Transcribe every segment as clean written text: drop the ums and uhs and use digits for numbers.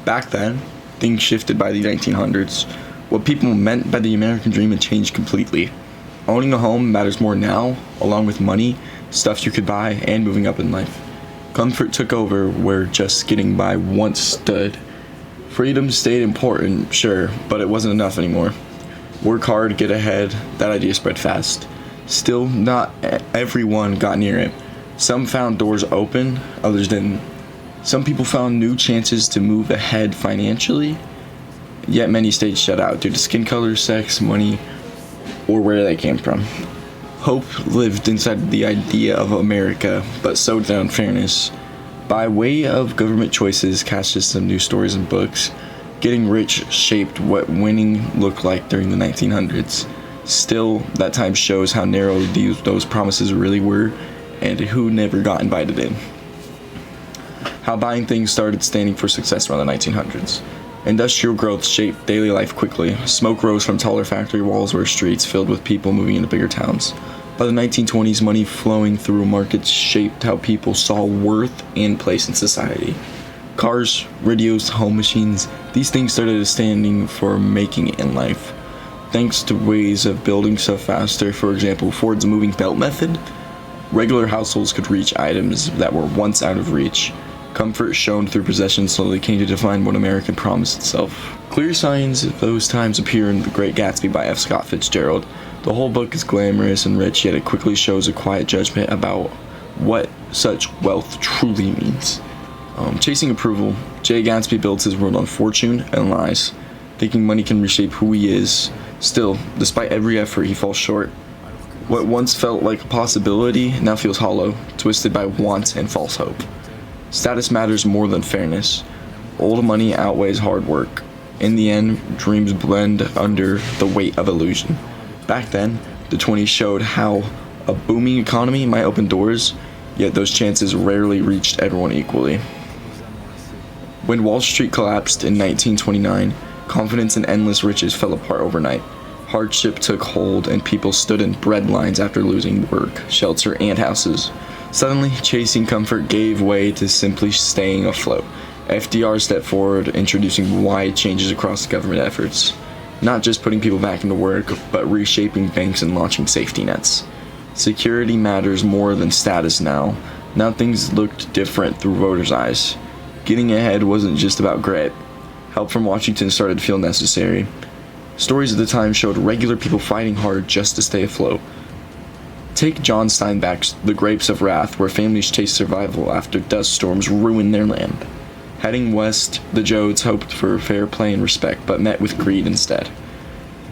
Back then, things shifted by the 1900s. What people meant by the American dream had changed completely. Owning a home matters more now, along with money, stuff you could buy, and moving up in life. Comfort took over where just getting by once stood. Freedom stayed important, sure, but it wasn't enough anymore. Work hard, get ahead, that idea spread fast. Still, not everyone got near it. Some found doors open, others didn't. Some people found new chances to move ahead financially, yet many stayed shut out due to skin color, sex, money, or where they came from. Hope lived inside the idea of America, but so did unfairness. By way of government choices, caste system, new stories, and books, getting rich shaped what winning looked like during the 1900s. Still, that time shows how narrow those promises really were, and who never got invited in. How buying things started standing for success around the 1900s. Industrial growth shaped daily life quickly. Smoke rose from taller factory walls or streets filled with people moving into bigger towns. By the 1920s, money flowing through markets shaped how people saw worth and place in society. Cars, radios, home machines, these things started standing for making it in life. Thanks to ways of building stuff faster, for example, Ford's moving belt method, regular households could reach items that were once out of reach. Comfort shown through possession slowly came to define what America promised itself. Clear signs of those times appear in The Great Gatsby by F. Scott Fitzgerald. The whole book is glamorous and rich, yet it quickly shows a quiet judgment about what such wealth truly means. Chasing approval, Jay Gatsby builds his world on fortune and lies, thinking money can reshape who he is. Still, despite every effort, he falls short. What once felt like a possibility now feels hollow, twisted by want and false hope. Status matters more than fairness. Old money outweighs hard work. In the end, dreams blend under the weight of illusion. Back then, the 20s showed how a booming economy might open doors, yet those chances rarely reached everyone equally. When Wall Street collapsed in 1929, confidence in endless riches fell apart overnight. Hardship took hold and people stood in bread lines after losing work, shelter, and houses. Suddenly, chasing comfort gave way to simply staying afloat. FDR stepped forward, introducing wide changes across government efforts. Not just putting people back into work, but reshaping banks and launching safety nets. Security matters more than status now. Now things looked different through voters' eyes. Getting ahead wasn't just about grit. Help from Washington started to feel necessary. Stories of the time showed regular people fighting hard just to stay afloat. Take John Steinbeck's The Grapes of Wrath, where families chased survival after dust storms ruined their land. Heading west, the Joads hoped for fair play and respect, but met with greed instead.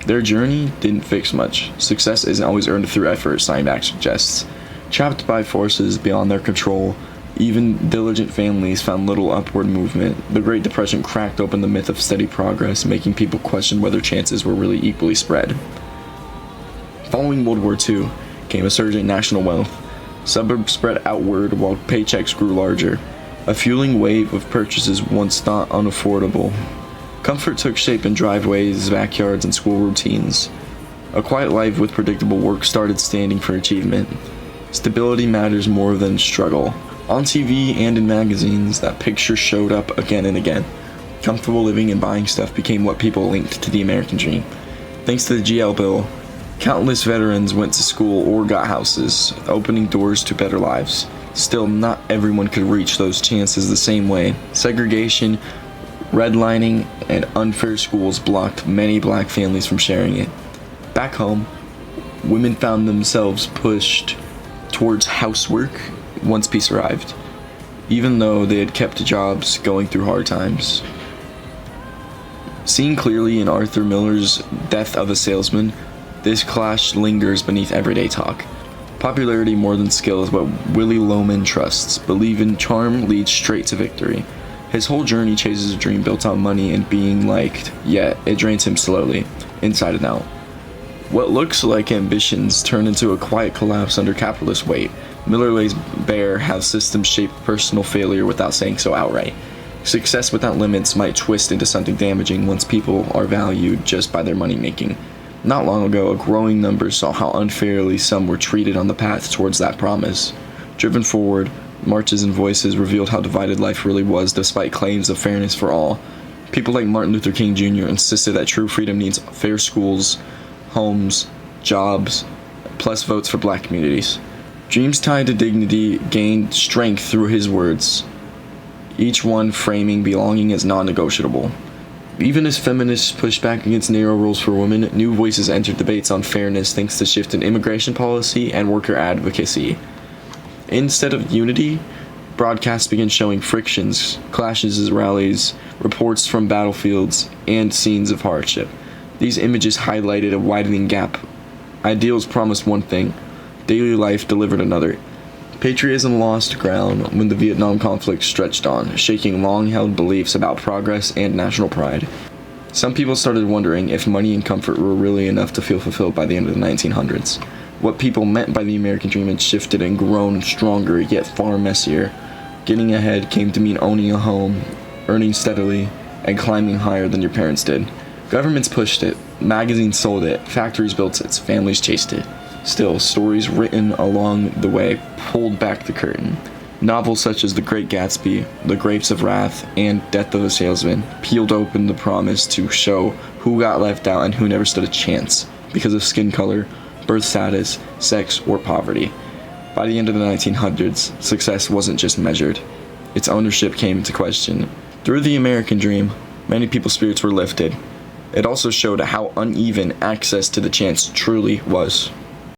Their journey didn't fix much. Success isn't always earned through effort, Steinbeck suggests. Trapped by forces beyond their control, even diligent families found little upward movement. The Great Depression cracked open the myth of steady progress, making people question whether chances were really equally spread. Following World War II came a surge in national wealth. Suburbs spread outward while paychecks grew larger. A fueling wave of purchases once thought unaffordable. Comfort took shape in driveways, backyards, and school routines. A quiet life with predictable work started standing for achievement. Stability matters more than struggle. On TV and in magazines, that picture showed up again and again. Comfortable living and buying stuff became what people linked to the American dream. Thanks to the GL Bill, countless veterans went to school or got houses, opening doors to better lives. Still, not everyone could reach those chances the same way. Segregation, redlining, and unfair schools blocked many black families from sharing it. Back home, women found themselves pushed towards housework once peace arrived, even though they had kept jobs going through hard times. Seen clearly in Arthur Miller's Death of a Salesman, this clash lingers beneath everyday talk. Popularity more than skill is what Willy Loman trusts. Believe in charm leads straight to victory. His whole journey chases a dream built on money and being liked, yet it drains him slowly, inside and out. What looks like ambitions turn into a quiet collapse under capitalist weight. Miller lays bare how systems shape personal failure without saying so outright. Success without limits might twist into something damaging once people are valued just by their money making. Not long ago, a growing number saw how unfairly some were treated on the path towards that promise. Driven forward, marches and voices revealed how divided life really was despite claims of fairness for all. People like Martin Luther King Jr. insisted that true freedom needs fair schools, homes, jobs, plus votes for black communities. Dreams tied to dignity gained strength through his words, each one framing belonging as non-negotiable. Even as feminists pushed back against narrow rules for women, new voices entered debates on fairness thanks to shift in immigration policy and worker advocacy. Instead of unity, broadcasts began showing frictions, clashes at rallies, reports from battlefields, and scenes of hardship. These images highlighted a widening gap. Ideals promised one thing, daily life delivered another. Patriotism lost ground when the Vietnam conflict stretched on, shaking long-held beliefs about progress and national pride. Some people started wondering if money and comfort were really enough to feel fulfilled by the end of the 1900s. What people meant by the American dream had shifted and grown stronger, yet far messier. Getting ahead came to mean owning a home, earning steadily, and climbing higher than your parents did. Governments pushed it, magazines sold it, factories built it, families chased it. Still, stories written along the way pulled back the curtain. Novels such as The Great Gatsby, The Grapes of Wrath, and Death of a Salesman peeled open the promise to show who got left out and who never stood a chance because of skin color, birth status, sex, or poverty. By the end of the 1900s, success wasn't just measured. Its ownership came into question. Through the American dream, many people's spirits were lifted. It also showed how uneven access to the chance truly was.